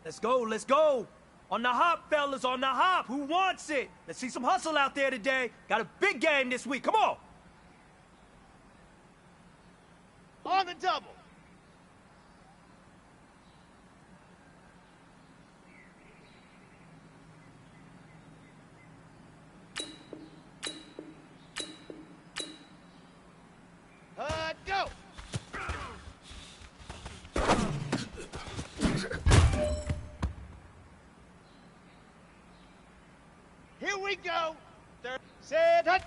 Let's go, let's go. On the hop, fellas, on the hop. Who wants it? Let's see some hustle out there today. Got a big game this week. Come on. On the double. Go. Here we go. Third, set, hut.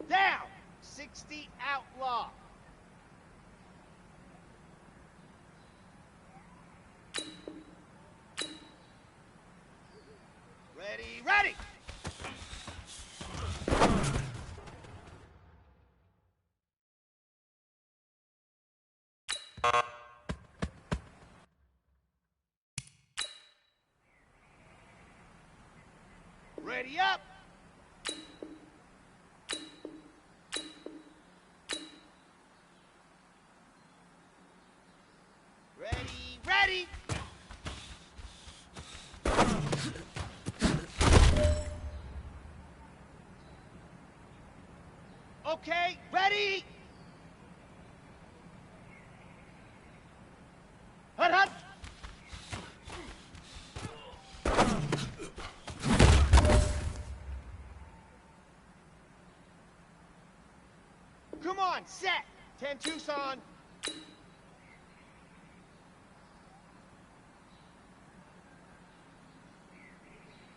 Down. 60 outlaw. Ready, ready. Ready up. Ready, ready. Okay, ready. Hut, hut. Come on, set. 10 Tucson.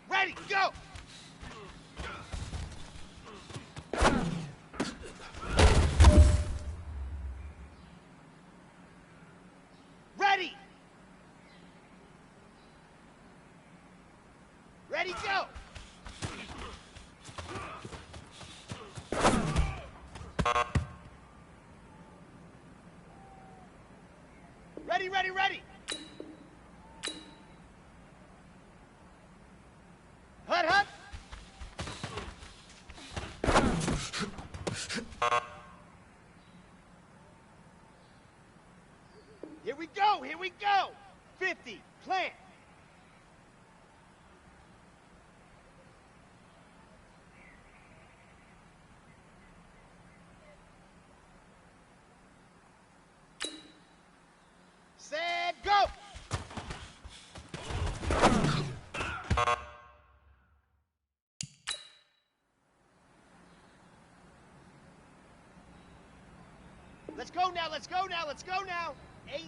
Ready, go. Ready. Ready, go. Ready, ready, ready. Hut, hut. Here we go, here we go. 50, plant. Set, go. Let's go now, let's go now, let's go now. 18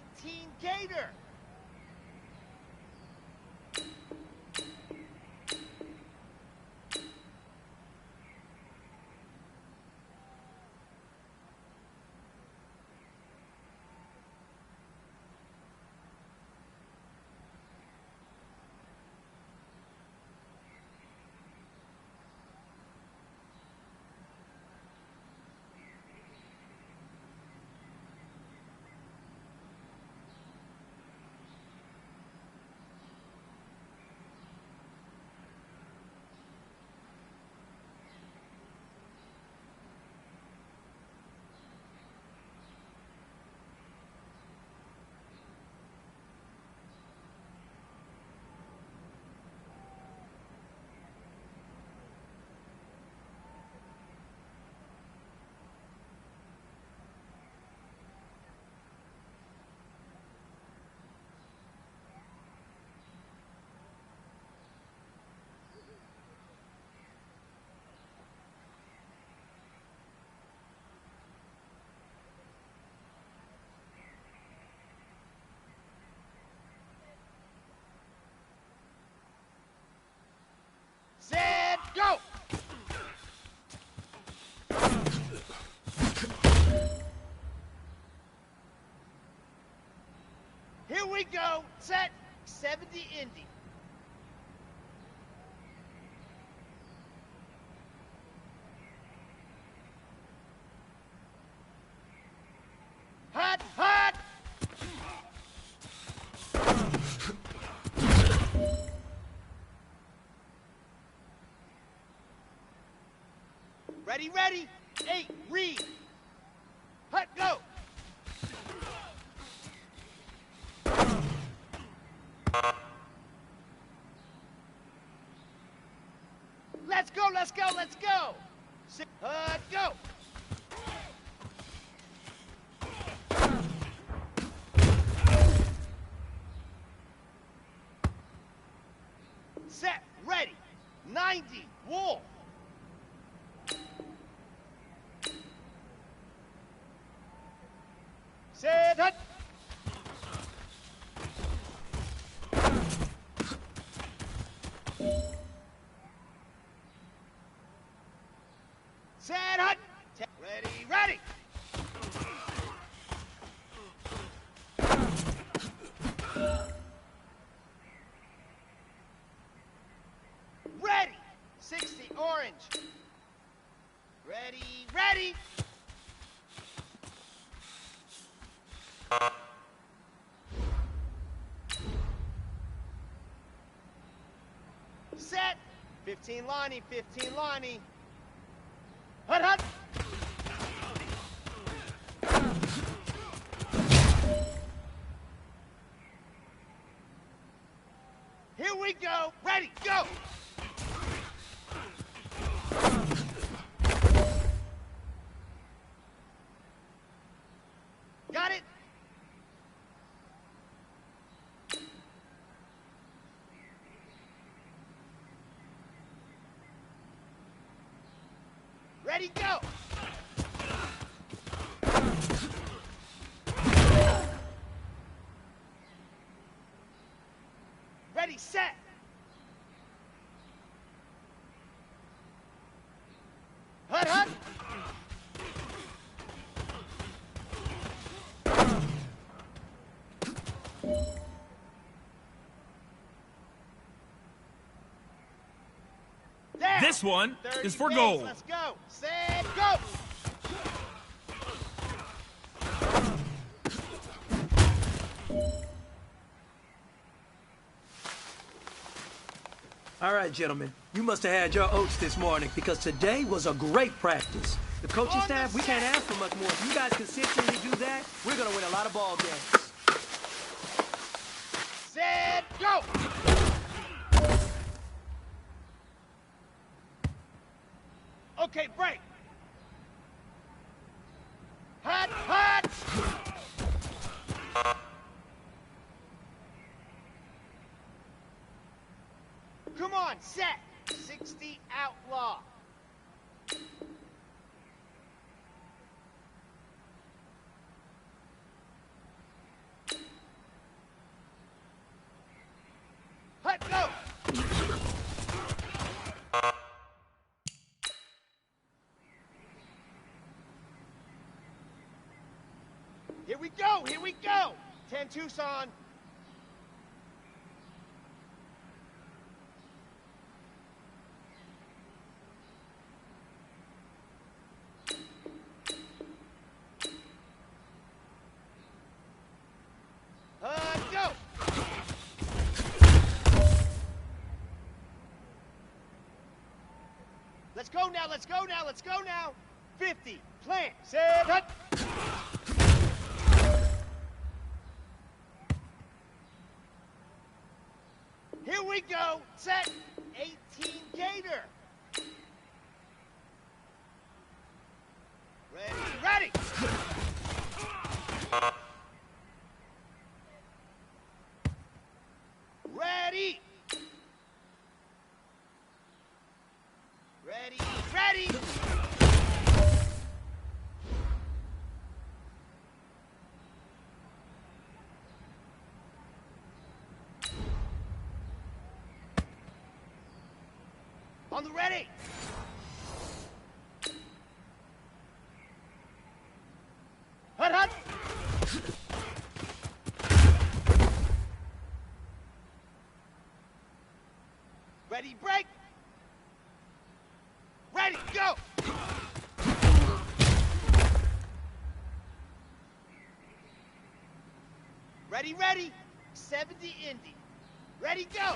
Gator. Set, go! Here we go. Set, 70 Indy. Hot, hot! Ready, ready. 8, read. Hut, go. Let's go, let's go, let's go. 6, hut, go. Set, ready. 90, wall. Set, hut. Set, hut. Ready, ready. Ready. 60, orange. Ready, ready. Set. 15 Lonnie, 15 Lonnie. Hut, hut. Here we go. Ready, go. Got it? Ready, go! Ready, set! Hut, hut! There. This one is for pace. gold. Let's go. Set, go. All right, gentlemen. You must have had your oats this morning because today was a great practice. The coaching staff, we can't ask for much more. If you guys consistently do that, we're going to win a lot of ball games. Set, go. Okay, break. Hut, hut. Come on, set. 60 outlaw. Hut, go. Here we go, here we go. 10 Tucson. Go. Let's go now, let's go now, let's go now. 50, plant, set, hut. Here we go, set, 18 Gator. Ready, ready. Ready. Ready, ready. On the ready. Hut, hut. Ready, break. Ready, go. Ready, ready. 70 Indy. Ready, go.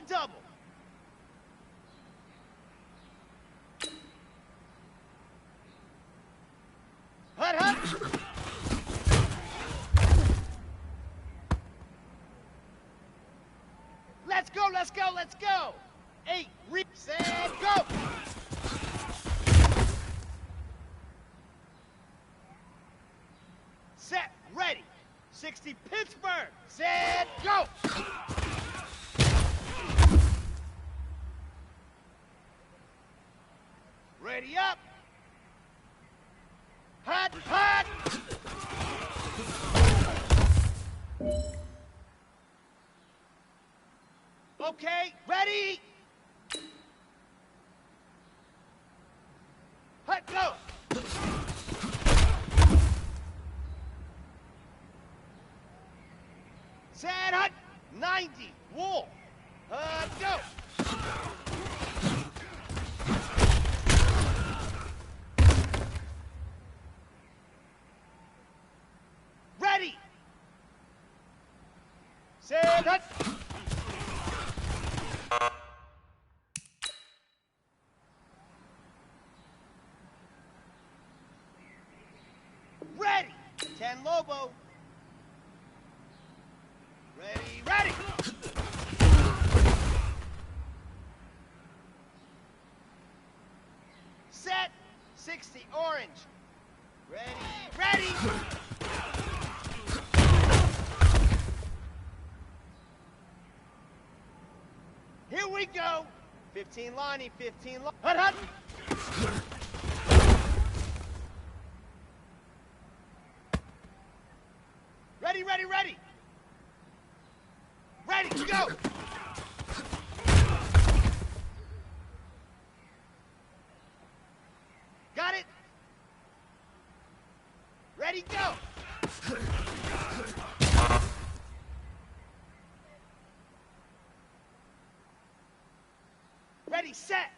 double. Hut, hut. Let's go, let's go, let's go. 8, set, go. Set, ready. 60, Pittsburgh. Set, go. Ready up. Hot, hot. Okay, ready. Hot, go. Set, hot. 90, wool. Hot, go. Ready. Set, hot. Ready. 10 Lobo. Ready, ready. Set. 60 Orange. Ready, ready. Here we go. 15 Lonnie, 15 Lonnie. Hut, hut. Ready, ready, ready. Ready, go. Got it. Ready, go. Ready, set.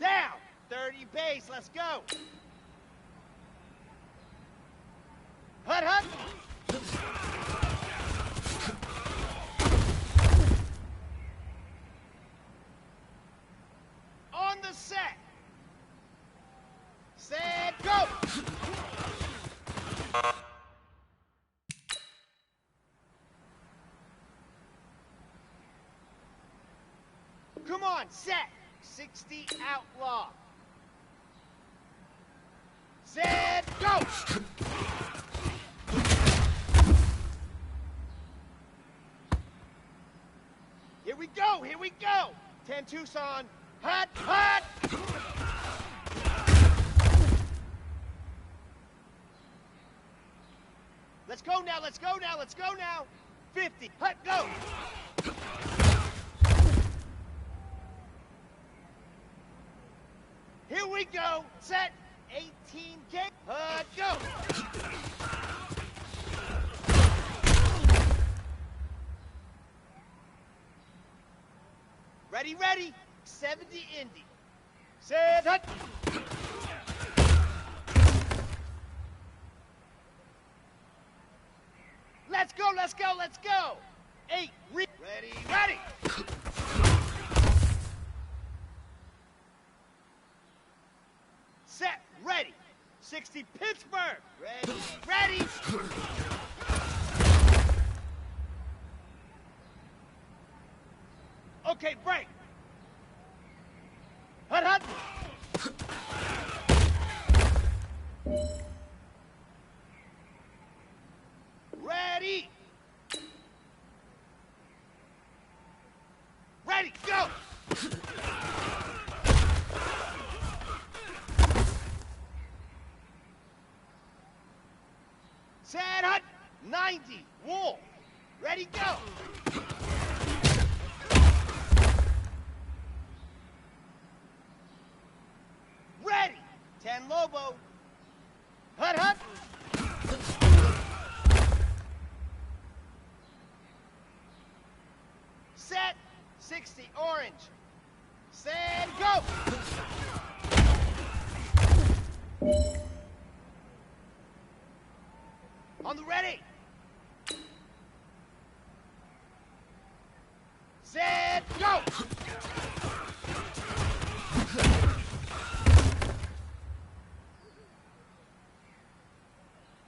Down. 30 base, let's go. Hut, hut. On the set. Set, go. Come on, set. 60 Outlaw. Set, go. Here we go, here we go. 10 Tucson. Hot, hot. Let's go now, let's go now, let's go now. 50, hut, go. Here we go. Set. 18K. Hut, go. Ready, ready. 70 Indy. Set, hut. Let's go, let's go, let's go. 8, ready, ready. Set, ready. 60 Pittsburgh. Ready, ready. Okay, break. Hut, hut. Ready. Ready, go. Set, hut. 90, wool. Ready, go. Ready. 10 Lobo. Hut, hut. Set. 60 Orange. Set, go. On the ready. Set, go!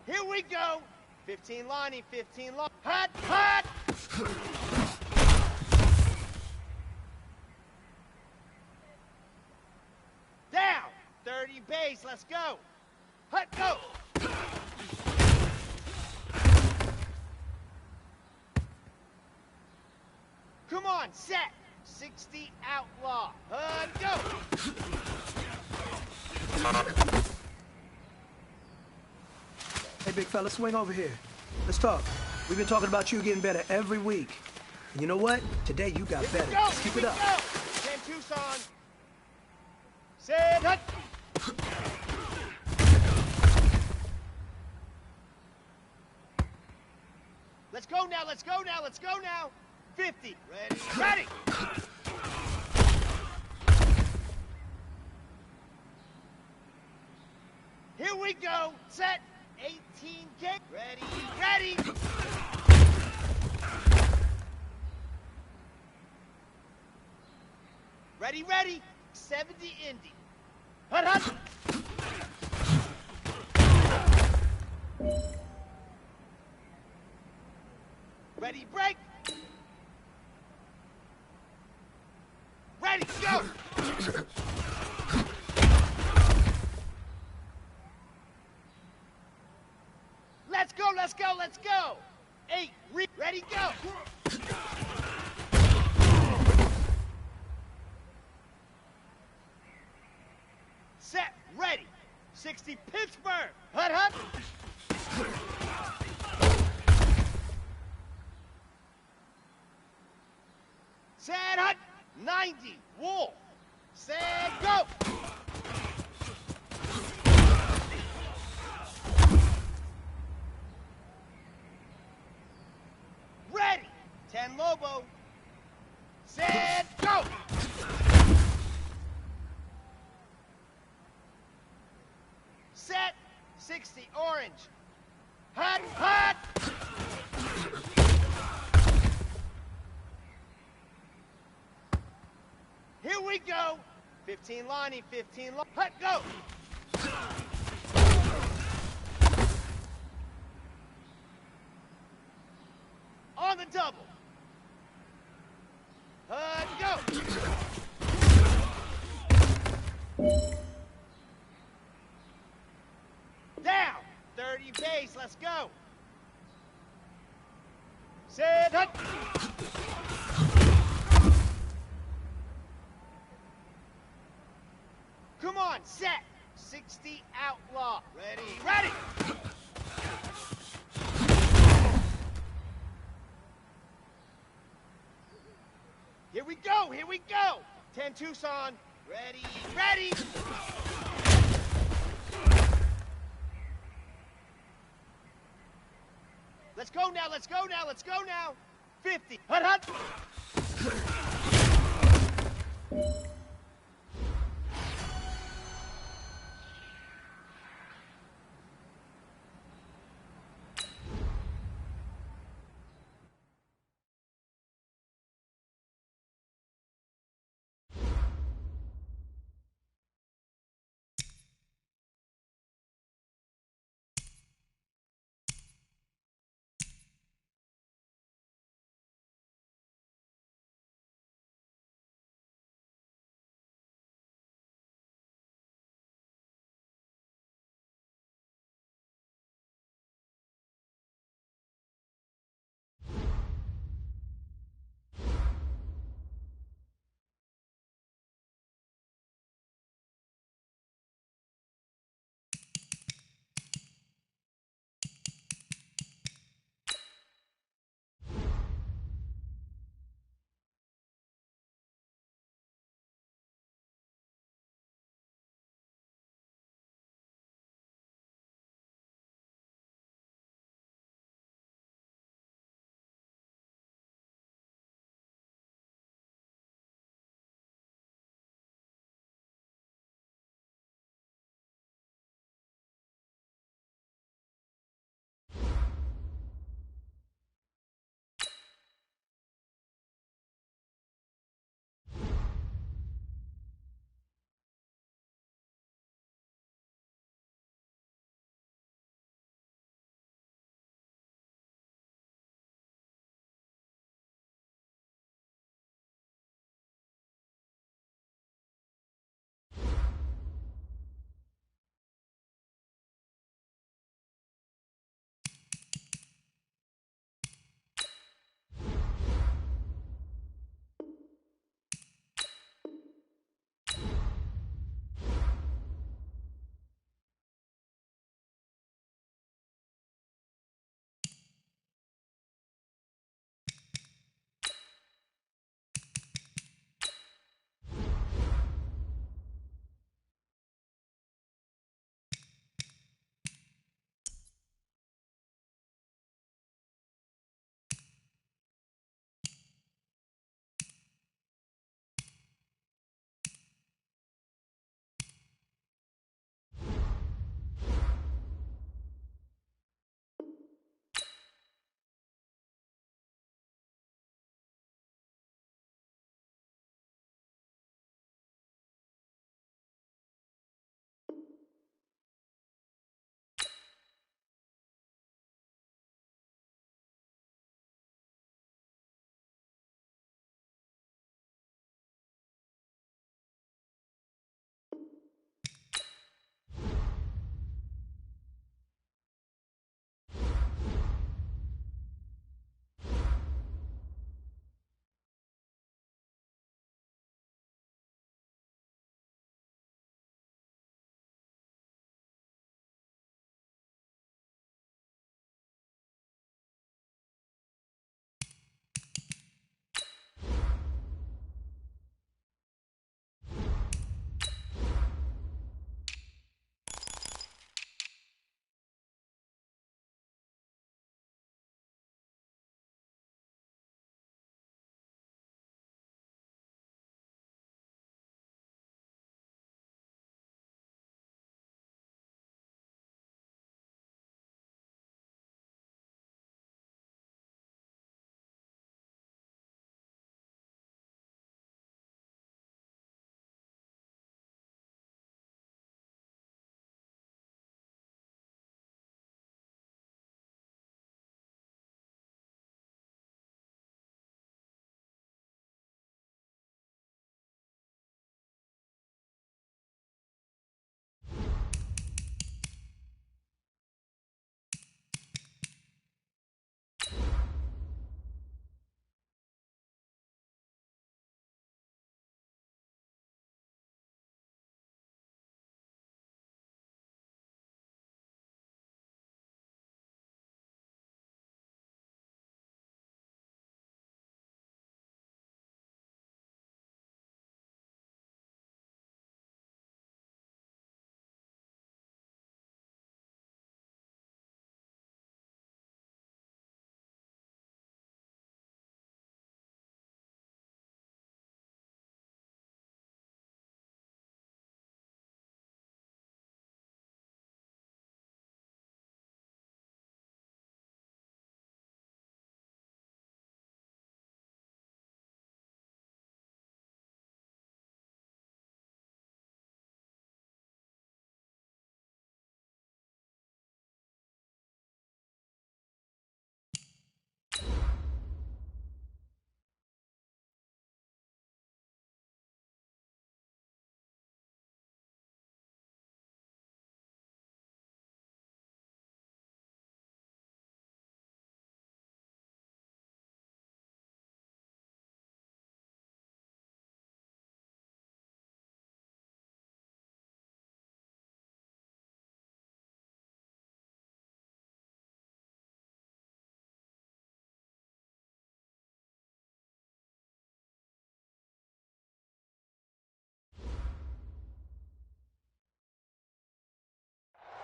Here we go. 15 lining, 15 long. Hot, hot! Down. 30 base, let's go. Hut, go! Come on, set. 60 outlaw. Hut, go! Hey, big fella, swing over here. Let's talk. We've been talking about you getting better every week. And you know what? Today you got better. Just keep it up. 10 Tucson. Set, hut! Let's go now, let's go now, let's go now. 50. Ready, ready! Here we go. Set. 18K. Ready, ready! Ready, ready! 70 Indy. Hut, hut! Ready, break! Ready, go! Let's go, let's go, let's go! 8, ready, go! Set, ready! 60 Pittsburgh! Hut, hut! Set, hut! 90 Wolf! Set, go! Ready! 10 Lobo! Set, go! Set, 60 Orange! Hut, hut! Here we go! 15 lining, 15 long. Hut, go! On the double. Hut, go! Down! 30 base, let's go! Set, hut! Come on, set! 60 outlaw. Ready, ready! Here we go, here we go! 10 Tucson. Ready, ready! Let's go now, let's go now, let's go now! 50. Hut, hut!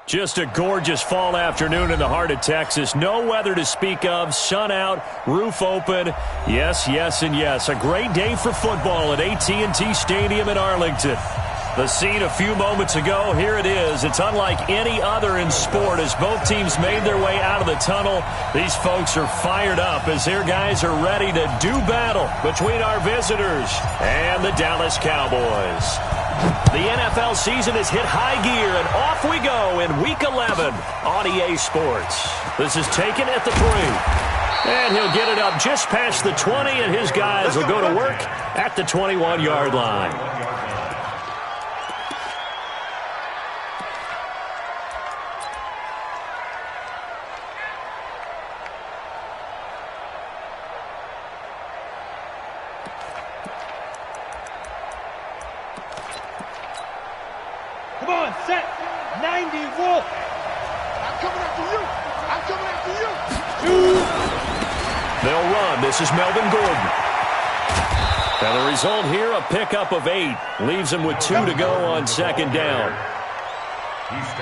Just a gorgeous fall afternoon in the heart of Texas. No weather to speak of. Sun out, roof open. Yes, yes, and yes. A great day for football at AT&T Stadium in Arlington. The scene a few moments ago, here it is. It's unlike any other in sport as both teams made their way out of the tunnel. These folks are fired up as their guys are ready to do battle between our visitors and the Dallas Cowboys. The NFL season has hit high gear, and off we go in Week 11 on EA Sports. This is taken at the 3. And he'll get it up just past the 20, and his guys will go to work at the 21-yard line. Come on, set. 90, Wolf. I'm coming after you. I'm coming after you. They'll run. This is Melvin Gordon. And the result here, a pickup of 8. Leaves him with 2 to go on second down.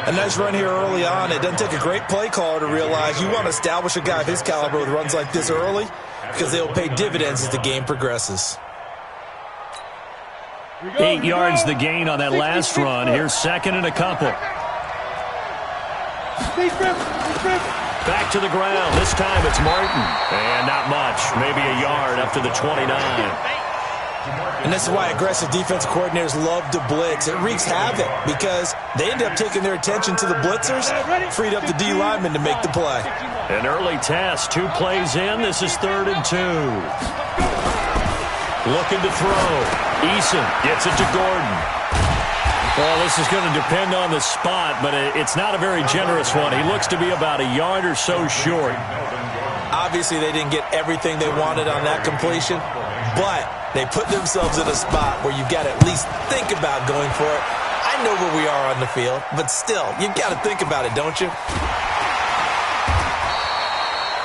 A nice run here early on. It doesn't take a great play caller to realize you want to establish a guy of his caliber with runs like this early because they'll pay dividends as the game progresses. 8 yards the gain on that last run. Here's second and a couple. Back to the ground. This time it's Martin. And not much. Maybe a yard up to the 29. And this is why aggressive defensive coordinators love to blitz. It wreaks havoc because they end up taking their attention to the blitzers, freed up the D lineman to make the play. An early test. 2 plays in. This is 3rd and 2. Looking to throw. Eason gets it to Gordon. Well, this is going to depend on the spot, but it's not a very generous one. He looks to be about a yard or so short. Obviously, they didn't get everything they wanted on that completion, but they put themselves in a spot where you've got to at least think about going for it. I know where we are on the field, but still, you've got to think about it, don't you?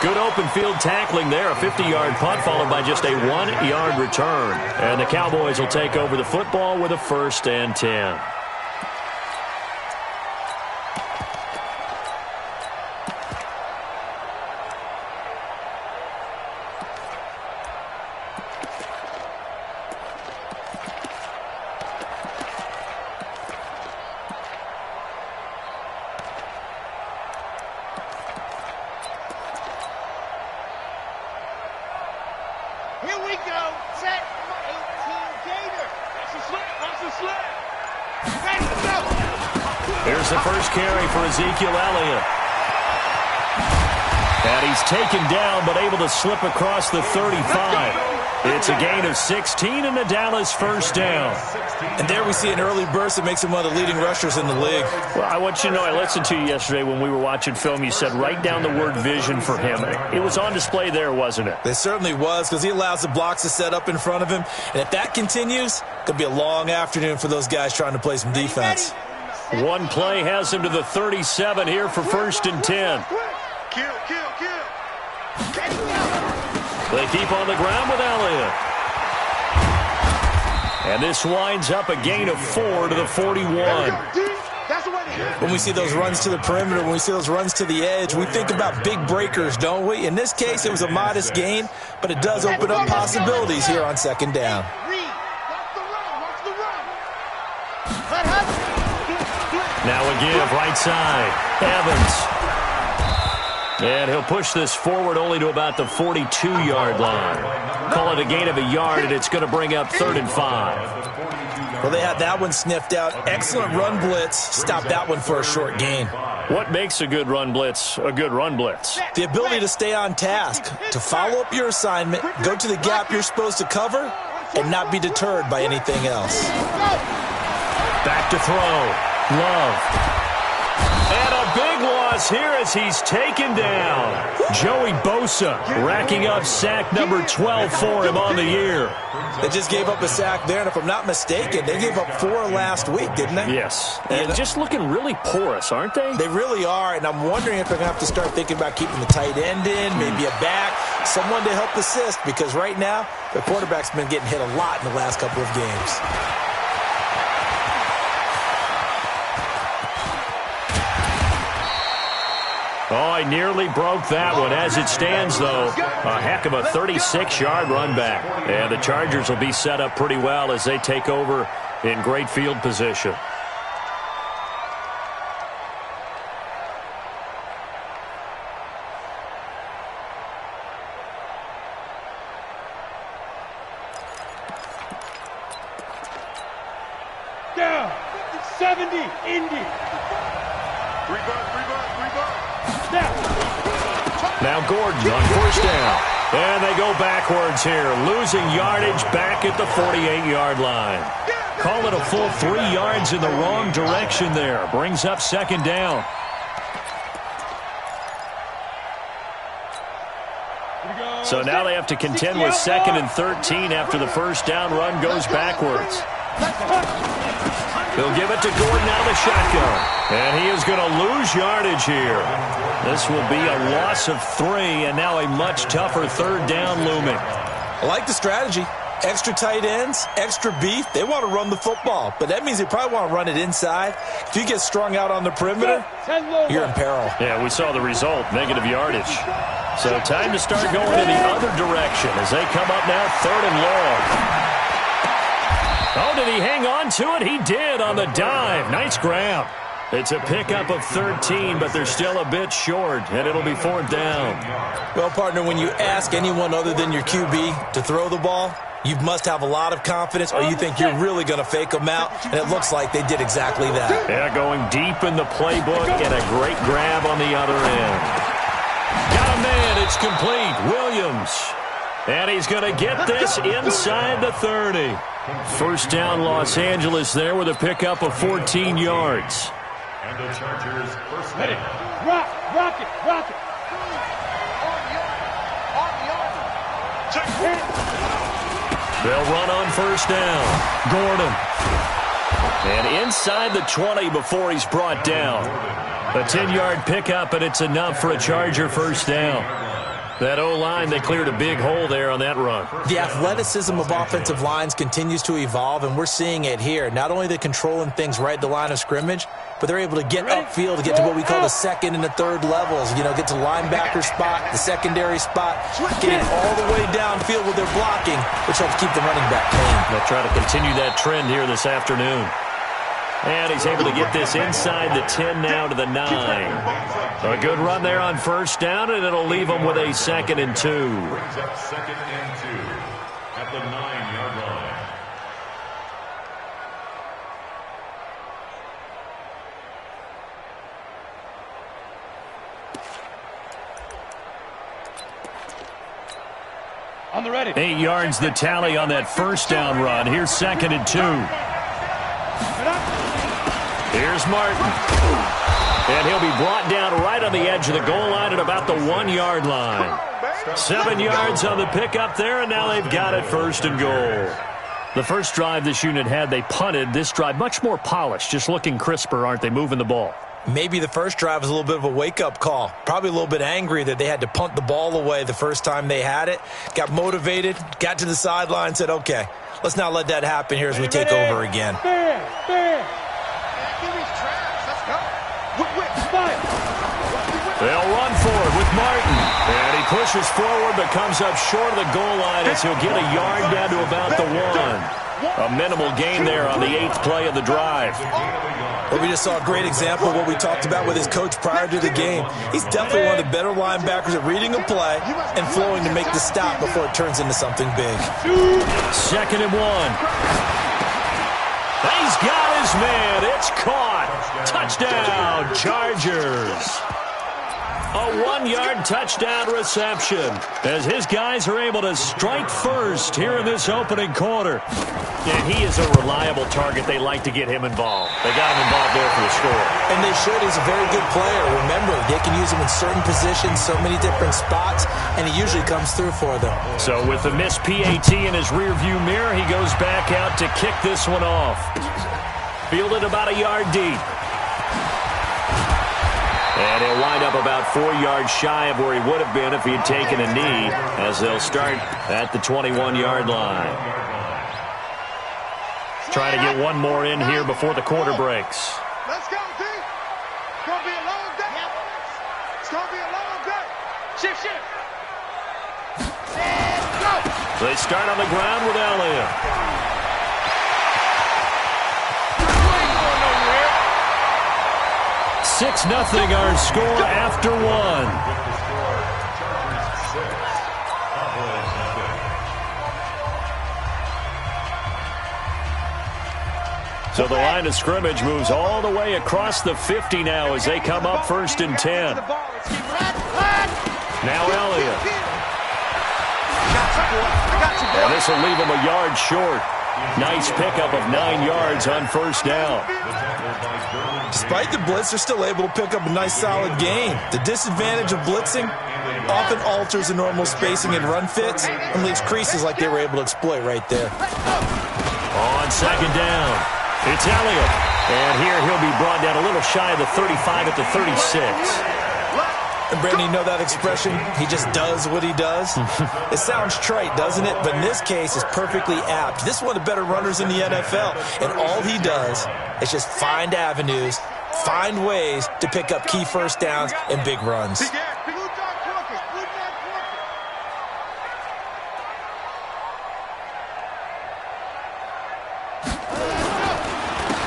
Good open field tackling there. A 50-yard punt followed by just a 1-yard return. And the Cowboys will take over the football with a 1st and 10. Here we go. Set. 18 Gator. That's a slip. That's a slip. Ready to go. Here's the first carry for Ezekiel Elliott. And he's taken down but able to slip across the 35. It's a gain of 16 and the Dallas first down. And there we see an early burst that makes him one of the leading rushers in the league. Well, I want you to know, I listened to you yesterday when we were watching film. You said write down the word vision for him. It was on display there, wasn't it? It certainly was because he allows the blocks to set up in front of him. And if that continues, it could be a long afternoon for those guys trying to play some defense. One play has him to the 37 here for 1st and 10. Kill. Ready to go. They keep on the ground with Elliott. And this winds up a gain of 4 to the 41. When we see those runs to the perimeter, when we see those runs to the edge, we think about big breakers, don't we? In this case, it was a modest gain, but it does open up possibilities here on second down. Now a give, right side. Evans. And he'll push this forward only to about the 42-yard line. Call it a gain of a yard, and it's going to bring up 3rd and 5. Well, they had that one sniffed out. Excellent run blitz. Stop that one for a short gain. What makes a good run blitz a good run blitz? The ability to stay on task, to follow up your assignment, go to the gap you're supposed to cover, and not be deterred by anything else. Back to throw. Love. And a big loss here as he's taken down. Joey Bosa racking up sack number 12 for him on the year. They just gave up a sack there, and if I'm not mistaken, they gave up 4 last week, didn't they? Yes. And just looking really porous, aren't they? They really are, and I'm wondering if they're going to have to start thinking about keeping the tight end in, maybe a back, someone to help assist, because right now, the quarterback's been getting hit a lot in the last couple of games. Oh, he nearly broke that one. As it stands, though, a heck of a 36-yard run back. And the Chargers will be set up pretty well as they take over in great field position. Down. 70, Indy. Now Gordon on first down. And they go backwards here, losing yardage back at the 48-yard line. Call it a full 3 yards in the wrong direction there. Brings up second down. So now they have to contend with 2nd and 13 after the first down run goes backwards. They'll give it to Gordon out of the shotgun. And he is going to lose yardage here. This will be a loss of 3, and now a much tougher third down looming. I like the strategy. Extra tight ends, extra beef. They want to run the football, but that means they probably want to run it inside. If you get strung out on the perimeter, you're in peril. Yeah, we saw the result, negative yardage. So time to start going in the other direction as they come up now 3rd and long. Oh, did he hang on to it? He did on the dive. Nice grab. It's a pickup of 13, but they're still a bit short, and it'll be 4th down. Well, partner, when you ask anyone other than your QB to throw the ball, you must have a lot of confidence, or you think you're really going to fake them out, and it looks like they did exactly that. Yeah, going deep in the playbook and a great grab on the other end. Got a man. It's complete. Williams. And he's going to get this inside the 30. First down, Los Angeles there with a pickup of 14 yards. And the Chargers first Ready. down. Rock it. They'll run on first down. Gordon. And inside the 20 before he's brought down. A 10-yard pickup, and it's enough for a Charger first down. That O-line, they cleared a big hole there on that run. The athleticism of offensive lines continues to evolve, and we're seeing it here. Not only are they controlling things right at the line of scrimmage, but they're able to get upfield to get to what we call the 2nd and the 3rd levels. You know, get to linebacker spot, the secondary spot, getting all the way downfield with their blocking, which helps keep the running back clean. They'll try to continue that trend here this afternoon. And he's able to get this inside the 10 now to the 9. A good run there on first down, and it'll leave them with a 2nd and 2. Brings up 2nd and 2 at the 9-yard line. On the ready. 8 yards the tally on that first down run. Here's 2nd and 2. Here's Martin. And he'll be brought down right on the edge of the goal line at about the 1-yard line. 7 yards on the pickup there, and now they've got it 1st and goal. The first drive this unit had, they punted. This drive, much more polished, just looking crisper, aren't they, moving the ball? Maybe the first drive was a little bit of a wake-up call. Probably a little bit angry that they had to punt the ball away the first time they had it. Got motivated, got to the sideline, said, okay, let's not let that happen here as we take over again. They'll run forward with Martin. And he pushes forward but comes up short of the goal line as he'll get a yard down to about the 1. A minimal gain there on the 8th play of the drive. Well, we just saw a great example of what we talked about with his coach prior to the game. He's definitely one of the better linebackers at reading a play and flowing to make the stop before it turns into something big. 2nd and 1. He's got his man. It's caught. Touchdown, Chargers. A 1-yard touchdown reception as his guys are able to strike first here in this opening quarter. And he is a reliable target. They like to get him involved. They got him involved there for the score. And they showed he's a very good player. Remember, they can use him in certain positions, so many different spots, and he usually comes through for them. So with the missed PAT in his rearview mirror, he goes back out to kick this one off. Fielded about a yard deep. And he'll wind up about 4 yards shy of where he would have been if he had taken a knee, as they'll start at the 21-yard line. Trying to get one more in here before the quarter breaks. Let's go, D. It's going to be a long day. It's going to be Shift. They start on the ground with Elliott. 6-0 our score after one. So the line of scrimmage moves all the way across the 50 now as they come up 1st and 10. Now Elliott. And this will leave him a yard short. Nice pickup of 9 yards on 1st down. Despite the blitz, they're still able to pick up a nice solid gain. The disadvantage of blitzing often alters the normal spacing and run fits and leaves creases like they were able to exploit right there. On 2nd down, it's Elliott. And here he'll be brought down a little shy of the 35 at the 36. And Brandon, you know that expression, he just does what he does? It sounds trite, doesn't it? But in this case, it's perfectly apt. This is one of the better runners in the NFL. And all he does is just find avenues, find ways to pick up key 1st downs and big runs.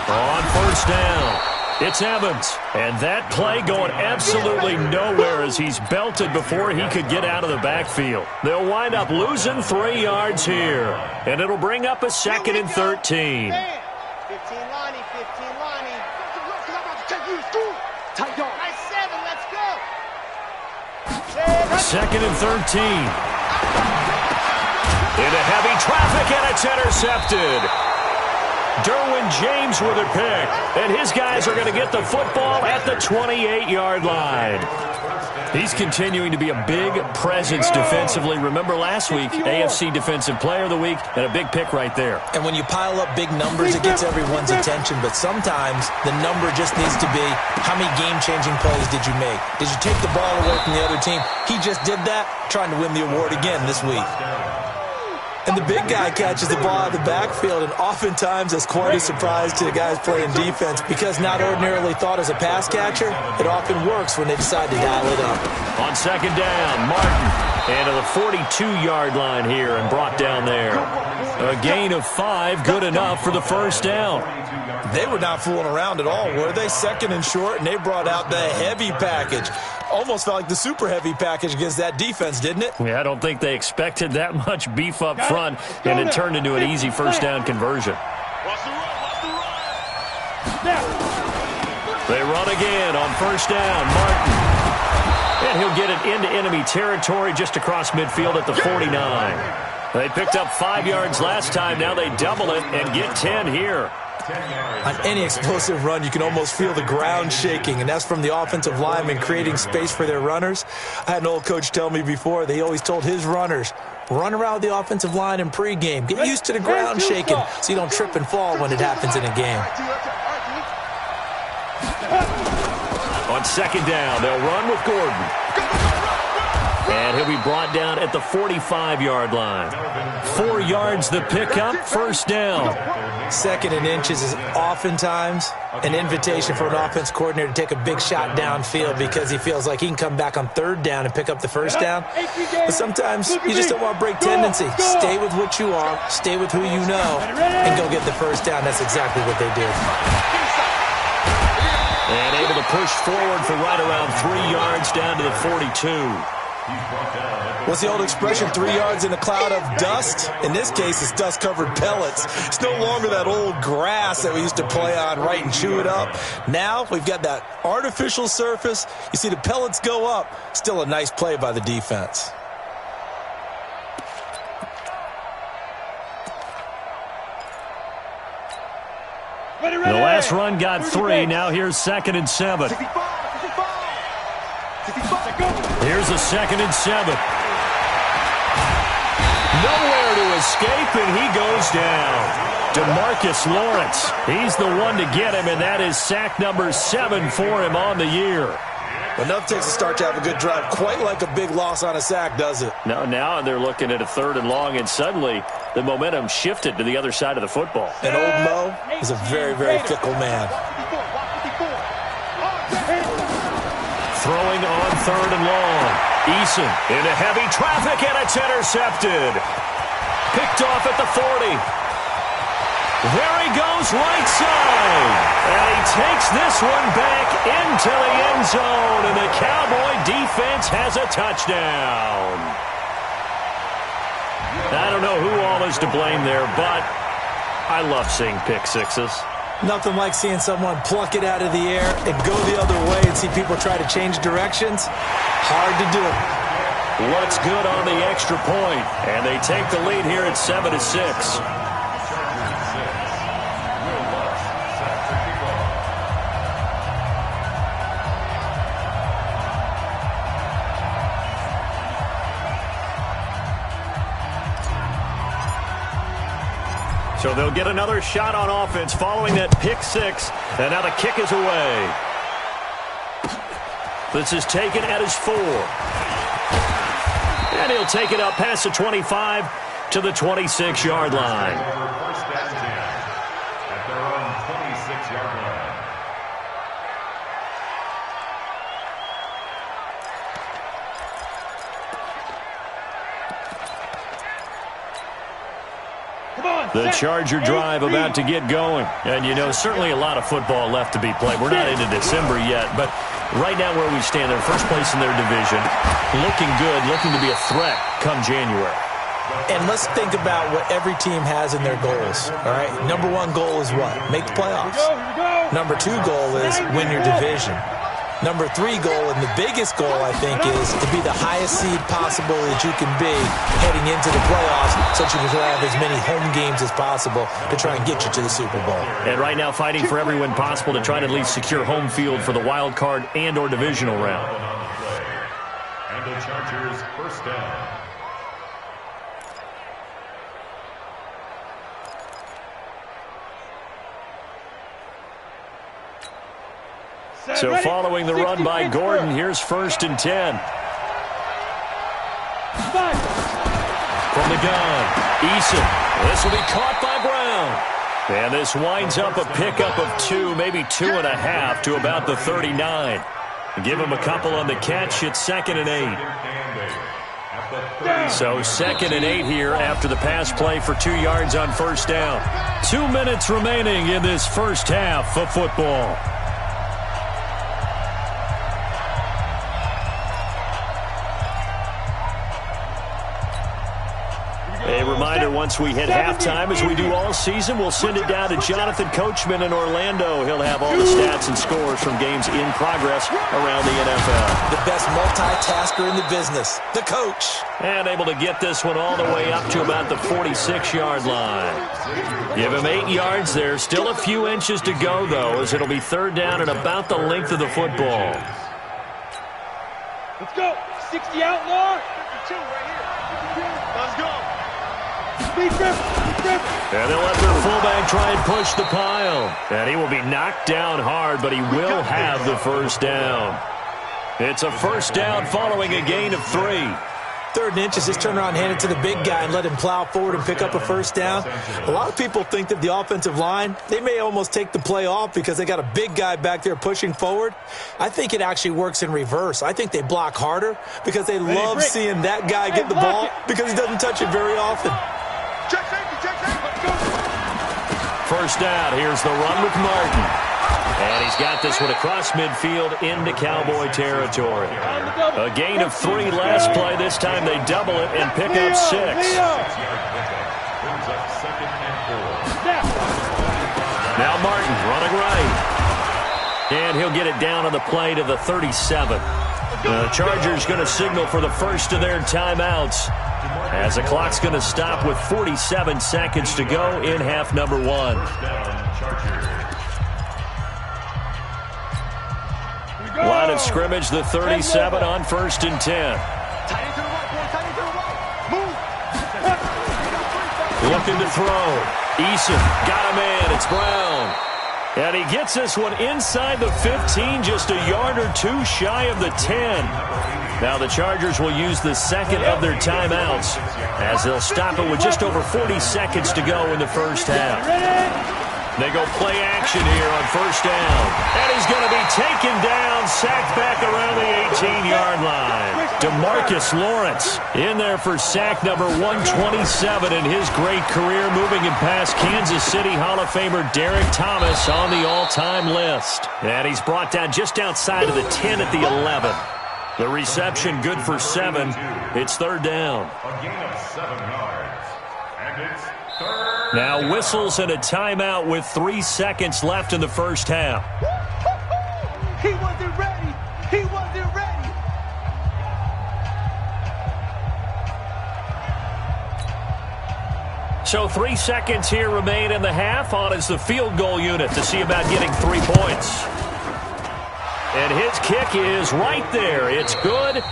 On 1st down, it's Evans. And that play going absolutely nowhere as he's belted before he could get out of the backfield. They'll wind up losing 3 yards here. And it'll bring up a 2nd and 13. 15 Lonnie. 2nd and 13. Into heavy traffic, and it's intercepted. Derwin James with a pick, and his guys are going to get the football at the 28-yard line. He's continuing to be a big presence defensively. Remember last week, AFC Defensive Player of the Week, and a big pick right there. And when you pile up big numbers, it gets everyone's attention. But sometimes the number just needs to be, how many game-changing plays did you make? Did you take the ball away from the other team? He just did that, trying to win the award again this week. And the big guy catches the ball out of the backfield, and oftentimes it's quite a surprise to the guys playing defense because not ordinarily thought as a pass catcher, it often works when they decide to dial it up. On 2nd down, Martin, and to the 42-yard line here and brought down there. A gain of 5, good enough for the 1st down. They were not fooling around at all, were they? 2nd and short, and they brought out the heavy package. Almost felt like the super heavy package against that defense, didn't it? Yeah, I don't think they expected that much beef up front, and it turned into an easy 1st down conversion. They run again on 1st down. Martin. And he'll get it into enemy territory just across midfield at the 49. They picked up 5 yards last time. Now they double it and get 10 here. On any explosive run, you can almost feel the ground shaking, and that's from the offensive linemen creating space for their runners. I had an old coach tell me before, they always told his runners, run around the offensive line in pregame. Get used to the ground shaking so you don't trip and fall when it happens in a game. On 2nd down, they'll run with Gordon. And he'll be brought down at the 45-yard line. 4 yards the pickup, 1st down. 2nd and inches is oftentimes an invitation for an offense coordinator to take a big shot downfield because he feels like he can come back on 3rd down and pick up the 1st down. But sometimes you just don't want to break tendency. Stay with what you are, stay with who you know, and go get the 1st down. That's exactly what they did. And able to push forward for right around 3 yards down to the 42. What's the old expression, 3 yards in a cloud of dust? In this case, it's dust-covered pellets. It's no longer that old grass that we used to play on, right, and chew it up. Now we've got that artificial surface. You see the pellets go up. Still a nice play by the defense. The last run got 3. Now here's 2nd and 7. Here's a 2nd and 7. Nowhere to escape, and he goes down. DeMarcus Lawrence, he's the one to get him, and that is sack number 7 for him on the year. Enough takes a start to have a good drive. Quite like a big loss on a sack, does it? No, now they're looking at a 3rd and long, and suddenly the momentum shifted to the other side of the football. And old Mo is a very, very fickle man. throwing on 3rd and long. Eason into heavy traffic, and it's intercepted. Picked off at the 40. There he goes, right side. And he takes this one back into the end zone, and the Cowboy defense has a touchdown. I don't know who all is to blame there, but I love seeing pick sixes. Nothing like seeing someone pluck it out of the air and go the other way and see people try to change directions. Hard to do it. What's good on the extra point, and they take the lead here at 7-6. So they'll get another shot on offense following that pick six. And now the kick is away. This is taken at his 4. And he'll take it up past the 25 to the 26-yard line. First down 10 at their own 26-yard line. The Charger drive about to get going. And, you know, certainly a lot of football left to be played. We're not into December yet, but right now where we stand, they're first place in their division. Looking good, looking to be a threat come January. And let's think about what every team has in their goals, all right? Number 1 goal is what? Make the playoffs. Number 2 goal is win your division. Number 3 goal, and the biggest goal, I think, is to be the highest seed possible that you can be heading into the playoffs so that you can have as many home games as possible to try and get you to the Super Bowl. And right now fighting for every win possible to try to at least secure home field for the wild card and or divisional round. And the Chargers first down. So following the run by Gordon, here's 1st and 10. From the gun, Eason. This will be caught by Brown. And this winds up a pickup of 2, maybe 2.5 to about the 39. Give him a couple on the catch. It's 2nd and 8. So 2nd and 8 here after the pass play for 2 yards on 1st down. 2 minutes remaining in this first half of football. A reminder, once we hit halftime, as we do all season, we'll send it down to Jonathan Coachman in Orlando. He'll have all the stats and scores from games in progress around the NFL. The best multitasker in the business, the coach. And able to get this one all the way up to about the 46-yard line. Give him 8 yards there. Still a few inches to go, though, as it'll be 3rd down and about the length of the football. Let's go. 60 outlaw. 52 right here. Let's go. And they'll let their fullback try and push the pile. And he will be knocked down hard, but he will have the 1st down. It's a 1st down following a gain of 3. 3rd and inches, just turn around, hand it to the big guy, and let him plow forward and pick up a 1st down. A lot of people think that the offensive line, they may almost take the play off because they got a big guy back there pushing forward. I think it actually works in reverse. I think they block harder because they love seeing that guy get the ball because he doesn't touch it very often. Check safety, let's go. 1st down, here's the run with Martin. And he's got this one across midfield into Cowboy territory. A gain of 3 last play. This time they double it and pick up 6. Now Martin running right. And he'll get it down on the play to the 37. The Chargers going to signal for the first of their timeouts, as the clock's going to stop with 47 seconds to go in half number 1. Line of scrimmage, the 37 on 1st and 10. Looking to throw. Eason got a man. It's Brown. And he gets this one inside the 15, just a yard or 2 shy of the 10. Now the Chargers will use the 2nd of their timeouts, as they'll stop it with just over 40 seconds to go in the first half. They go play action here on first down. And he's going to be taken down, sacked back around the 18-yard line. DeMarcus Lawrence in there for sack number 127 in his great career, moving him past Kansas City Hall of Famer Derek Thomas on the all-time list. And he's brought down just outside of the 10 at the 11. The reception good for 7. It's third down. A gain of 7 yards. And it's third. Now whistles and a timeout with 3 seconds left in the first half. He wasn't ready. He wasn't ready. So 3 seconds here remain in the half. On is the field goal unit to see about getting 3 points. And his kick is right there. It's good.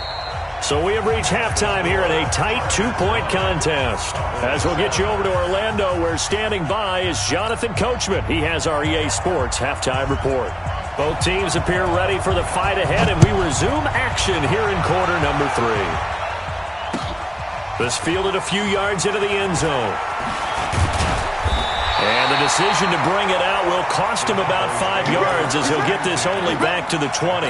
So we have reached halftime here in a tight 2-point contest. As we'll get you over to Orlando, where standing by is Jonathan Coachman. He has our EA Sports halftime report. Both teams appear ready for the fight ahead, and we resume action here in quarter number 3. This fielded a few yards into the end zone. And the decision to bring it out will cost him about 5 yards, as he'll get this only back to the 20.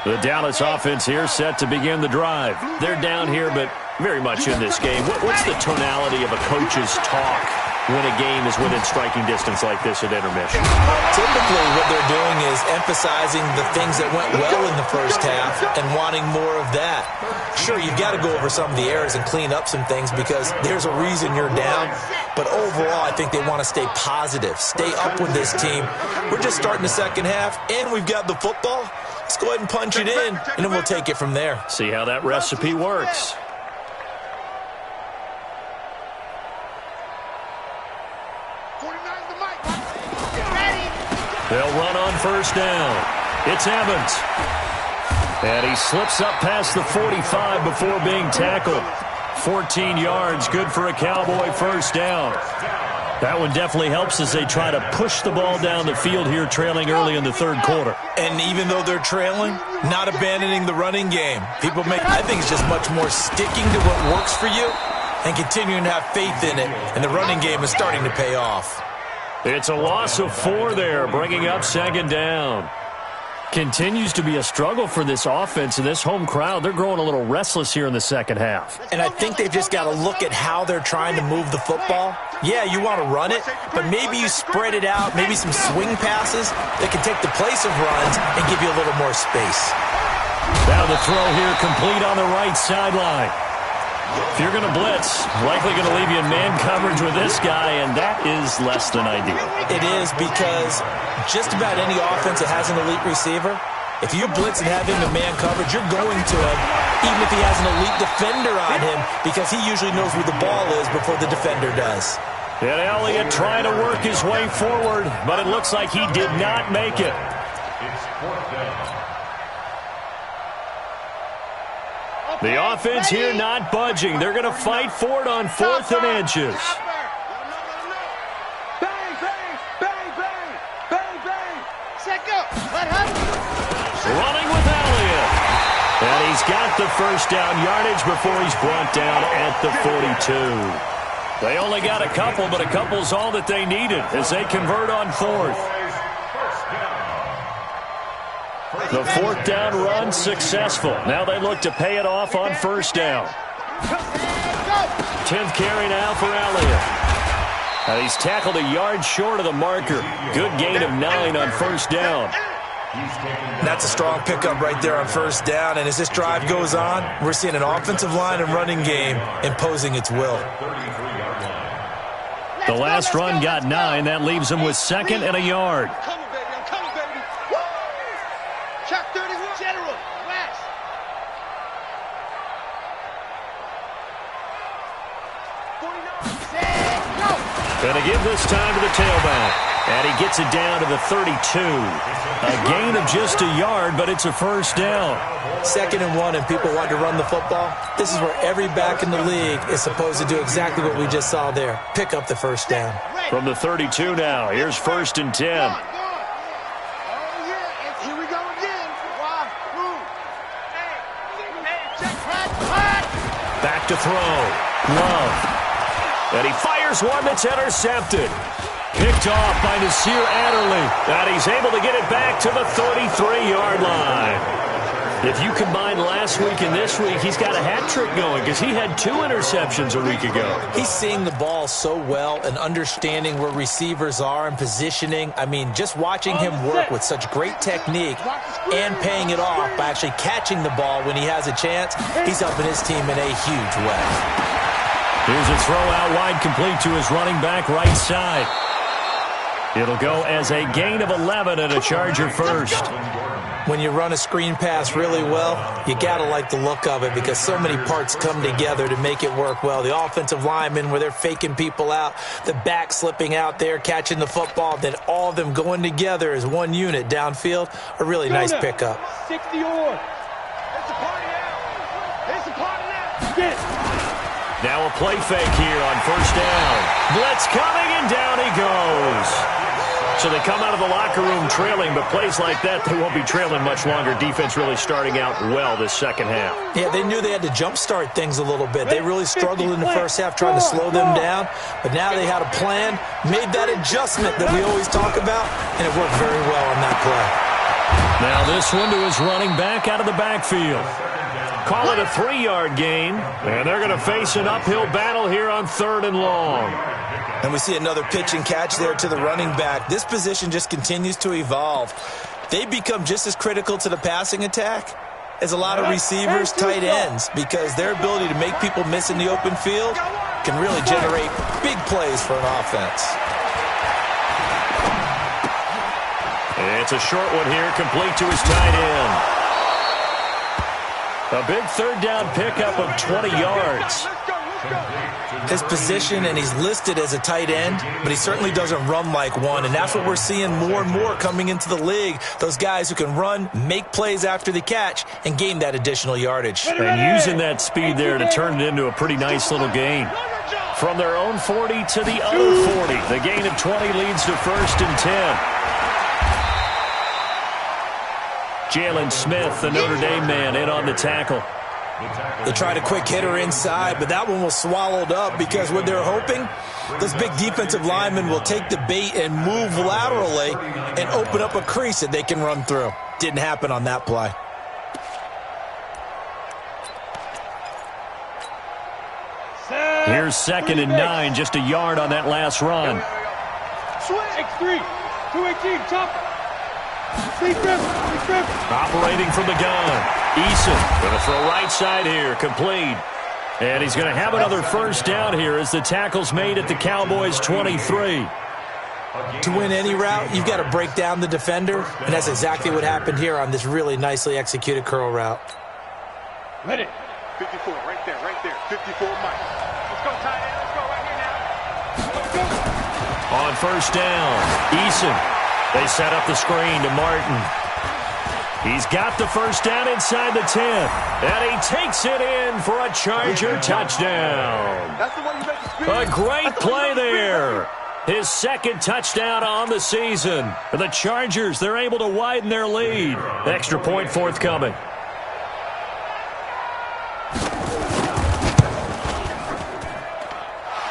The Dallas offense here set to begin the drive. They're down here, but very much in this game. What's the tonality of a coach's talk when a game is within striking distance like this at intermission? Typically, what they're doing is emphasizing the things that went well in the first half and wanting more of that. Sure, you've got to go over some of the errors and clean up some things because there's a reason you're down. But overall, I think they want to stay positive, stay up with this team. We're just starting the second half, and we've got the football. Let's go ahead and punch it in, and then we'll take it from there. See how that recipe works. They'll run on first down. It's Evans. And he slips up past the 45 before being tackled. 14 yards, good for a Cowboy first down. That one definitely helps as they try to push the ball down the field here, trailing early in the third quarter. And even though they're trailing, not abandoning the running game. I think it's just much more sticking to what works for you and continuing to have faith in it. And the running game is starting to pay off. It's a loss of 4 there, bringing up second down. Continues to be a struggle for this offense and this home crowd. They're growing a little restless here in the second half. And I think they've just got to look at how they're trying to move the football. Yeah, you want to run it, but maybe you spread it out, maybe some swing passes that can take the place of runs and give you a little more space. Now the throw here complete on the right sideline. If you're going to blitz, likely going to leave you in man coverage with this guy, and that is less than ideal. It is because just about any offense that has an elite receiver, if you blitz and have him in man coverage, you're going to him, even if he has an elite defender on him, because he usually knows where the ball is before the defender does. And Elliott trying to work his way forward, but it looks like he did not make it. It's fourth down. The offense here not budging. They're going to fight for it on 4th and inches. Bang, bang, bang, bang, bang, bang. Set go. Let him. Running with Elliott. And he's got the first down yardage before he's brought down at the 42. They only got a couple, but a couple's all that they needed as they convert on 4th. The 4th down run successful. Now they look to pay it off on first down. 10th carry now for Elliott. Now he's tackled a yard short of the marker. Good gain of 9 on first down. That's a strong pickup right there on first down. And as this drive goes on, we're seeing an offensive line and running game imposing its will. The last run got 9. That leaves him with 2nd and a yard. Going to give this time to the tailback. And he gets it down to the 32. A gain of just a yard, but it's a first down. 2nd and 1, and people want to run the football. This is where every back in the league is supposed to do exactly what we just saw there. Pick up the first down. From the 32 now, here's 1st and 10. Back to throw. Love. And he fires Here's one that's intercepted. Picked off by Nasir Adderley. And he's able to get it back to the 33-yard line. If you combine last week and this week, he's got a hat trick going because he had 2 interceptions a week ago. He's seeing the ball so well and understanding where receivers are and positioning. I mean, just watching him work with such great technique and paying it off by actually catching the ball when he has a chance, he's helping his team in a huge way. Here's a throw out wide, complete to his running back right side. It'll go as a gain of 11 and a Charger first. When you run a screen pass really well, you got to like the look of it because so many parts come together to make it work well. The offensive linemen, where they're faking people out, the back slipping out there, catching the football, then all of them going together as one unit downfield, a really nice pickup. 60 or. It's a party now. It's a party now. Get. Now a play fake here on first down. Blitz coming, and down he goes. So they come out of the locker room trailing, but plays like that, they won't be trailing much longer. Defense really starting out well this second half. Yeah, they knew they had to jumpstart things a little bit. They really struggled in the first half trying to slow them down, but now they had a plan, made that adjustment that we always talk about, and it worked very well on that play. Now this one to his running back out of the backfield. Call it a 3-yard gain, and they're going to face an uphill battle here on 3rd and long. And we see another pitch and catch there to the running back. This position just continues to evolve. They become just as critical to the passing attack as a lot of receivers, tight ends, because their ability to make people miss in the open field can really generate big plays for an offense. It's a short one here, complete to his tight end. A big 3rd down pickup of 20 yards. His position, and he's listed as a tight end, but he certainly doesn't run like one, and that's what we're seeing more and more coming into the league. Those guys who can run, make plays after the catch, and gain that additional yardage. And using that speed there to turn it into a pretty nice little gain. From their own 40 to the other 40. The gain of 20 leads to 1st and 10. Jalen Smith, the Notre Dame man, in on the tackle. They tried a quick hitter inside, but that one was swallowed up because what they're hoping, those big defensive linemen will take the bait and move laterally and open up a crease that they can run through. Didn't happen on that play. Here's 2nd and 9, just a yard on that last run. X3, 218, chopper. Operating from the gun. Eason going to throw right side here, complete. And he's going to have another 1st down here as the tackle's made at the Cowboys' 23. To win any route, you've got to break down the defender, and that's exactly what happened here on this really nicely executed curl route. Ready. 54, right there, 54, Mike. Let's go, tight end. Let's go right here now. Let's go. On 1st down, Eason. They set up the screen to Martin. He's got the 1st down inside the 10. And he takes it in for a Charger touchdown. A great play there. His 2nd touchdown on the season. For the Chargers, they're able to widen their lead. Extra point forthcoming.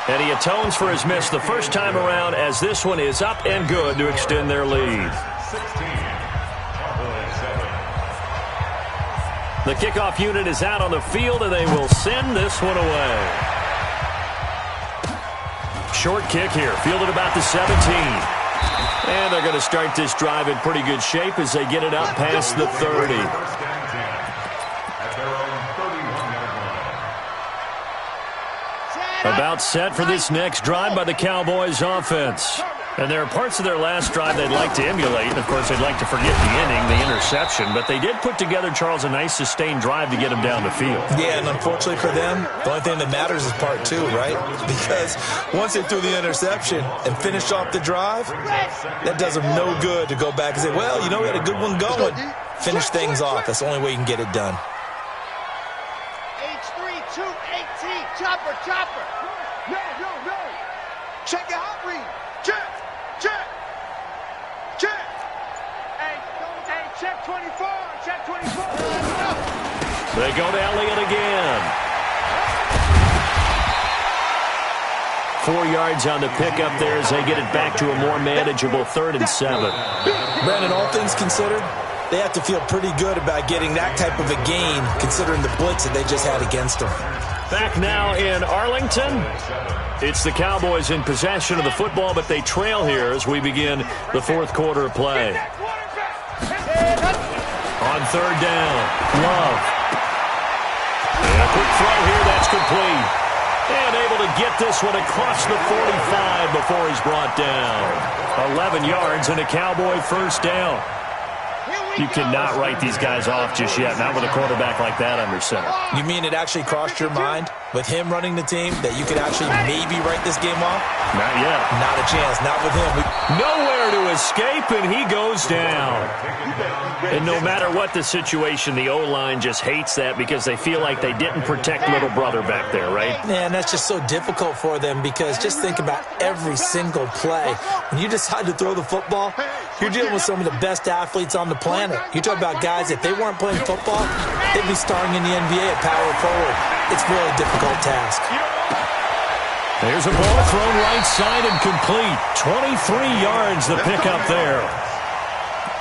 And he atones for his miss the first time around as this one is up and good to extend their lead. The kickoff unit is out on the field, and they will send this one away. Short kick here, fielded about the 17. And they're going to start this drive in pretty good shape as they get it up past the 30. About set for this next drive by the Cowboys offense. And there are parts of their last drive they'd like to emulate. And, of course, they'd like to forget the inning, the interception. But they did put together, Charles, a nice sustained drive to get them down the field. Yeah, and unfortunately for them, the only thing that matters is part 2, right? Because once they threw the interception and finished off the drive, that does them no good to go back and say, well, you know, we had a good one going. Finish things off. That's the only way you can get it done. H3, 218, chopper. No. Check your hot read. Check. Hey, check 24. They go to Elliott again. 4 yards on the pickup there as they get it back to a more manageable 3rd and 7. Brandon, all things considered, they have to feel pretty good about getting that type of a gain considering the blitz that they just had against them. Back now in Arlington. It's the Cowboys in possession of the football, but they trail here as we begin the 4th quarter of play. On 3rd down, Love. And a quick throw here, that's complete. And able to get this one across the 45 before he's brought down. 11 yards and a Cowboy 1st down. You cannot write these guys off just yet, not with a quarterback like that under center. You mean it actually crossed your mind with him running the team that you could actually maybe write this game off? Not yet. Not a chance, not with him. Nowhere to escape, and he goes down. And no matter what the situation, the O-line just hates that because they feel like they didn't protect little brother back there, right? Man, that's just so difficult for them because just think about every single play. When you decide to throw the football, you're dealing with some of the best athletes on the planet. You talk about guys, if they weren't playing football, they'd be starring in the NBA at power forward. It's a really difficult task. There's a ball thrown right side and complete. 23 yards the pickup there.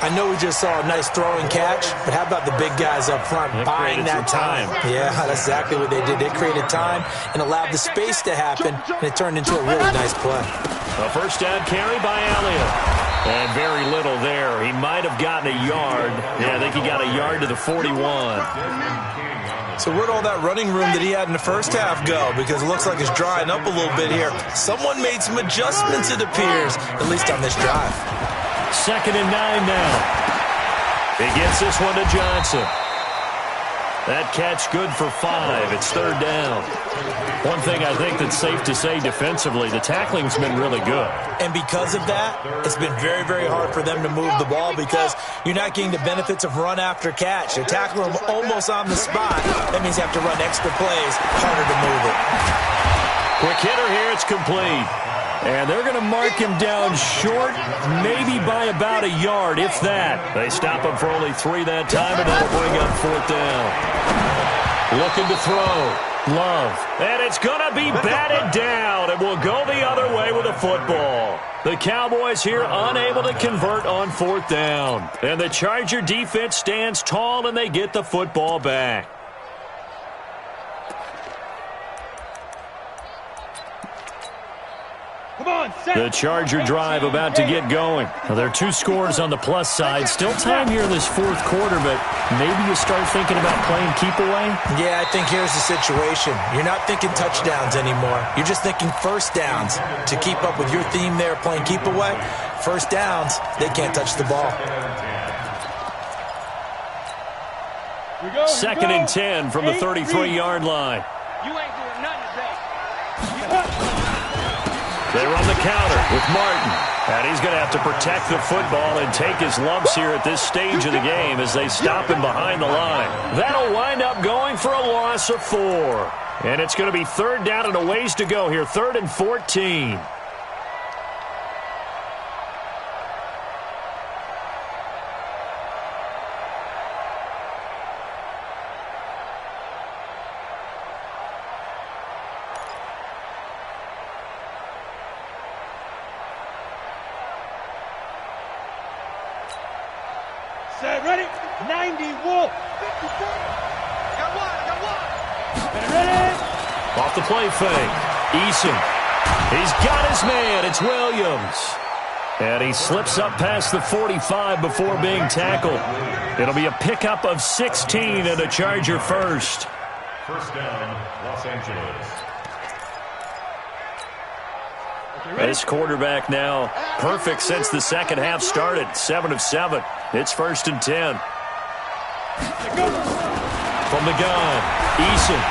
I know we just saw a nice throwing catch, but how about the big guys up front buying that time? Yeah, that's exactly what they did. They created time and allowed the space to happen, and it turned into a really nice play. A 1st down carry by Elliott. And very little there. He might have gotten a yard. Yeah, I think he got a yard to the 41. So where'd all that running room that he had in the 1st half go? Because it looks like it's drying up a little bit here. Someone made some adjustments, it appears, at least on this drive. 2nd and 9 now. He gets this one to Johnson. That catch good for 5. It's 3rd down. One thing I think that's safe to say defensively, the tackling's been really good. And because of that, it's been very, very hard for them to move the ball because you're not getting the benefits of run after catch. They're tackling them almost on the spot. That means you have to run extra plays, harder to move it. Quick hitter here, it's complete. And they're going to mark him down short, maybe by about a yard, if that. They stop him for only 3 that time, and that'll bring up 4th down. Looking to throw. Love. And it's going to be batted down, and will go the other way with a football. The Cowboys here unable to convert on 4th down. And the Charger defense stands tall, and they get the football back. The Charger drive about to get going. Now, there are 2 scores on the plus side. Still time here in this 4th quarter, but maybe you start thinking about playing keep away? Yeah, I think here's the situation. You're not thinking touchdowns anymore. You're just thinking 1st downs. To keep up with your theme there, playing keep away, 1st downs, they can't touch the ball. 2nd and 10 from the 33-yard line. You ain't doing nothing today. They run the counter with Martin. And he's going to have to protect the football and take his lumps here at this stage of the game as they stop him behind the line. That'll wind up going for a loss of 4. And it's going to be 3rd down and a ways to go here. 3rd and 14. Ready? 90 Wolf. Got one. Ready? Off the play fake. Eason. He's got his man. It's Williams. And he slips up past the 45 before being tackled. It'll be a pickup of 16 and a Charger 1st. 1st down, Los Angeles. This quarterback now perfect since the 2nd half started. 7 of 7. It's 1st and 10. From the gun, Eason.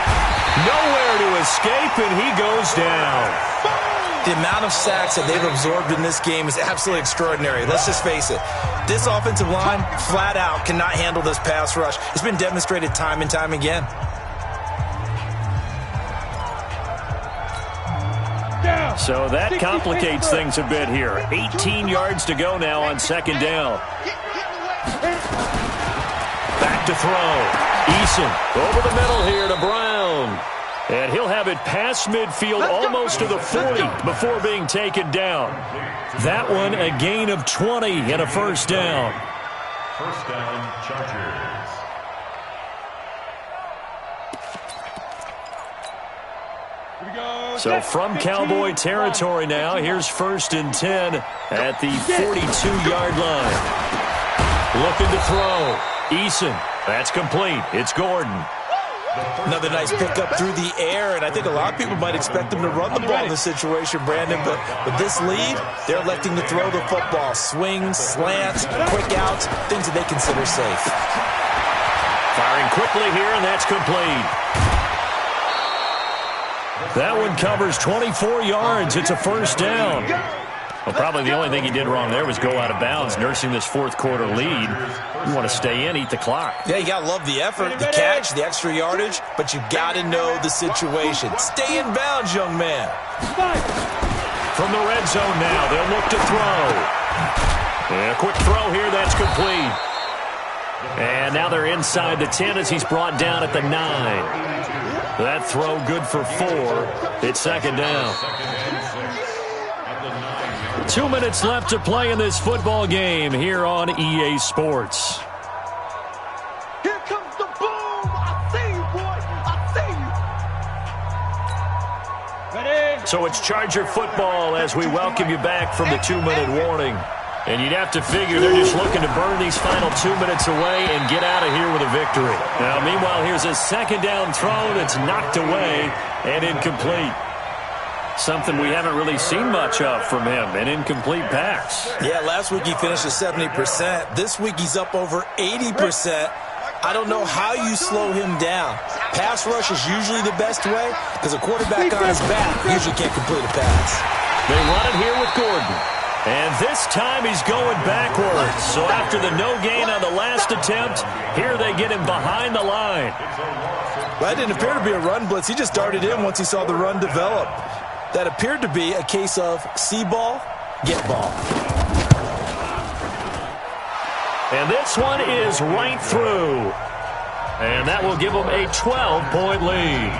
Nowhere to escape, and he goes down. The amount of sacks that they've absorbed in this game is absolutely extraordinary. Let's just face it. This offensive line, flat out, cannot handle this pass rush. It's been demonstrated time and time again. So that complicates things a bit here. 18 yards to go now on 2nd down. Back to throw. Eason over the middle here to Brown. And he'll have it past midfield almost to the 40 before being taken down. That one a gain of 20 and a first down. First down, Chargers. So from Cowboy territory now, here's 1st and 10 at the 42-yard line. Looking to throw. Eason. That's complete. It's Gordon. Another nice pickup through the air, and I think a lot of people might expect them to run the ball in this situation, Brandon, but with this lead, they're electing to throw the football. Swings, slants, quick outs, things that they consider safe. Firing quickly here, and that's complete. That one covers 24 yards. It's a first down. Well, probably the only thing he did wrong there was go out of bounds, nursing this fourth quarter lead. You want to stay in, eat the clock. Yeah, you got to love the effort, the catch, the extra yardage, but you got to know the situation. Stay in bounds, young man. From the red zone now, they'll look to throw. And a quick throw here, that's complete. And now they're inside the 10 as he's brought down at the 9. That throw good for 4. It's second down. 2 minutes left to play in this football game here on EA Sports. Here comes the boom. I see you, boy. I see you. Ready? So it's Charger football as we welcome you back from the 2-minute warning. And you'd have to figure they're just looking to burn these final 2 minutes away and get out of here with a victory. Now, meanwhile, here's a second down throw that's knocked away and incomplete. Something we haven't really seen much of from him, an incomplete pass. Yeah, last week he finished at 70%. This week he's up over 80%. I don't know how you slow him down. Pass rush is usually the best way because a quarterback on his back usually can't complete a pass. They run it here with Gordon. And this time he's going backwards. So after the no gain on the last attempt, here they get him behind the line. Well, that didn't appear to be a run blitz. He just darted in once he saw the run develop. That appeared to be a case of see ball, get ball. And this one is right through. And that will give them a 12-point lead.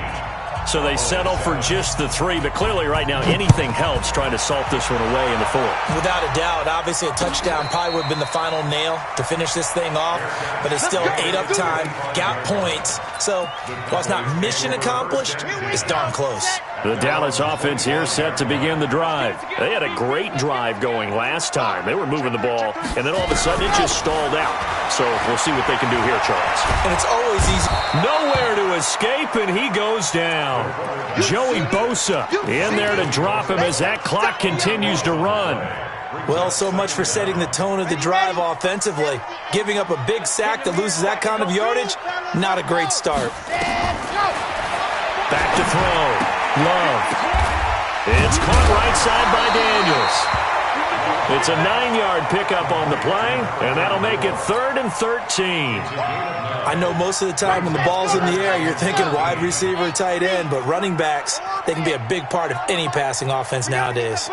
So they settle for just the 3, but clearly right now anything helps trying to salt this one away in the 4th. Without a doubt, obviously a touchdown probably would have been the final nail to finish this thing off, but it's still ate up time, got points. So while it's not mission accomplished, it's darn close. The Dallas offense here set to begin the drive. They had a great drive going last time. They were moving the ball, and then all of a sudden it just stalled out. So we'll see what they can do here, Charles. And it's always easy. Nowhere to escape, and he goes down. Joey Bosa in there to drop him as that clock continues to run. Well, so much for setting the tone of the drive offensively. Giving up a big sack that loses that kind of yardage, not a great start. Back to throw. Love. It's caught right side by Daniels. It's a 9-yard pickup on the play, and that'll make it 3rd and 13. I know most of the time when the ball's in the air, you're thinking wide receiver, tight end, but running backs, they can be a big part of any passing offense nowadays.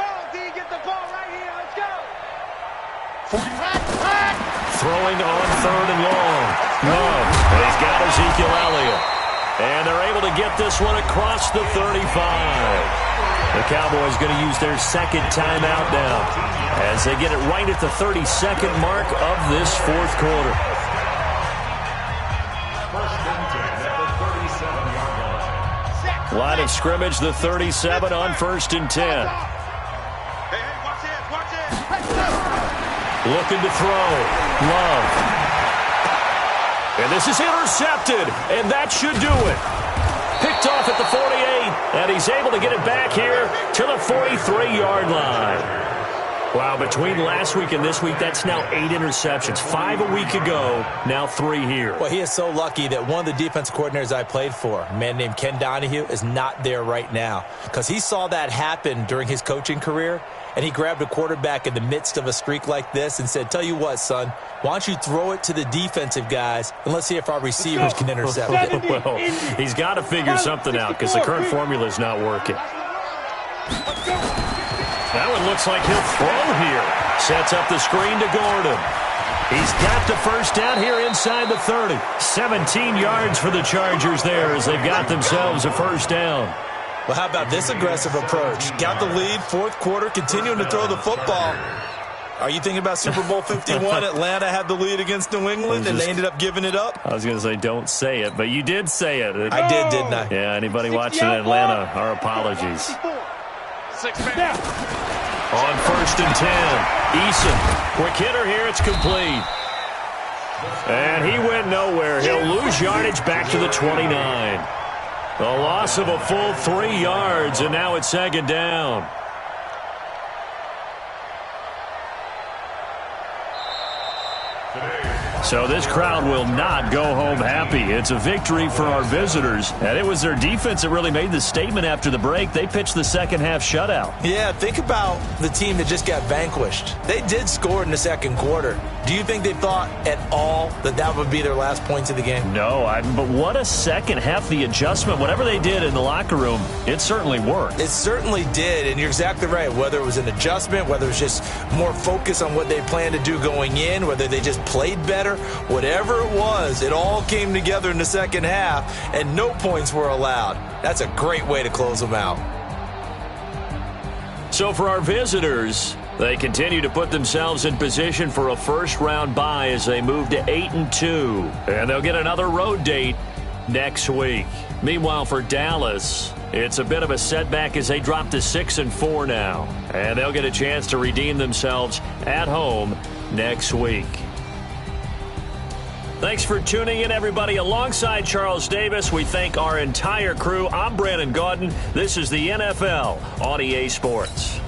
Throwing on 3rd and long. Love. And he's got Ezekiel Elliott. And they're able to get this one across the 35. The Cowboys going to use their second timeout now as they get it right at the 32nd mark of this 4th quarter. Line of scrimmage, the 37 on 1st and 10. Looking to throw. Love. And this is intercepted, and that should do it. Picked off at the 48, and he's able to get it back here to the 43-yard line. Wow, between last week and this week, that's now 8 interceptions. 5 a week ago, now 3 here. Well, he is so lucky that one of the defense coordinators I played for, a man named Ken Donahue, is not there right now because he saw that happen during his coaching career, and he grabbed a quarterback in the midst of a streak like this and said, tell you what, son, why don't you throw it to the defensive guys, and let's see if our receivers can intercept it. Well, he's got to figure something out because the current formula is not working. That one looks like he'll throw here. Sets up the screen to Gordon. He's got the first down here inside the 30. 17 yards for the Chargers there as they've got themselves a first down. Well, how about this aggressive approach? Got the lead, fourth quarter, continuing to throw the football. Are you thinking about Super Bowl 51? Atlanta had the lead against New England, and they ended up giving it up? I was going to say don't say it, but you did say it. I did, didn't I? Yeah, anybody watching Atlanta, our apologies. 6 man. On 1st and 10, Eason. Quick hitter here, it's complete. And he went nowhere. He'll lose yardage back to the 29. The loss of a full 3 yards, and now it's 2nd down. So this crowd will not go home happy. It's a victory for our visitors. And it was their defense that really made the statement after the break. They pitched the second half shutout. Yeah, think about the team that just got vanquished. They did score in the second quarter. Do you think they thought at all that that would be their last points of the game? No, but what a second half. The adjustment, whatever they did in the locker room, it certainly worked. It certainly did, and you're exactly right. Whether it was an adjustment, whether it was just more focus on what they planned to do going in, whether they just played better, whatever it was, it all came together in the second half, and no points were allowed. That's a great way to close them out. So for our visitors, they continue to put themselves in position for a first-round bye as they move to 8-2. And they'll get another road date next week. Meanwhile, for Dallas, it's a bit of a setback as they drop to 6-4 now. And they'll get a chance to redeem themselves at home next week. Thanks for tuning in, everybody. Alongside Charles Davis, we thank our entire crew. I'm Brandon Gaudin. This is the NFL on EA Sports.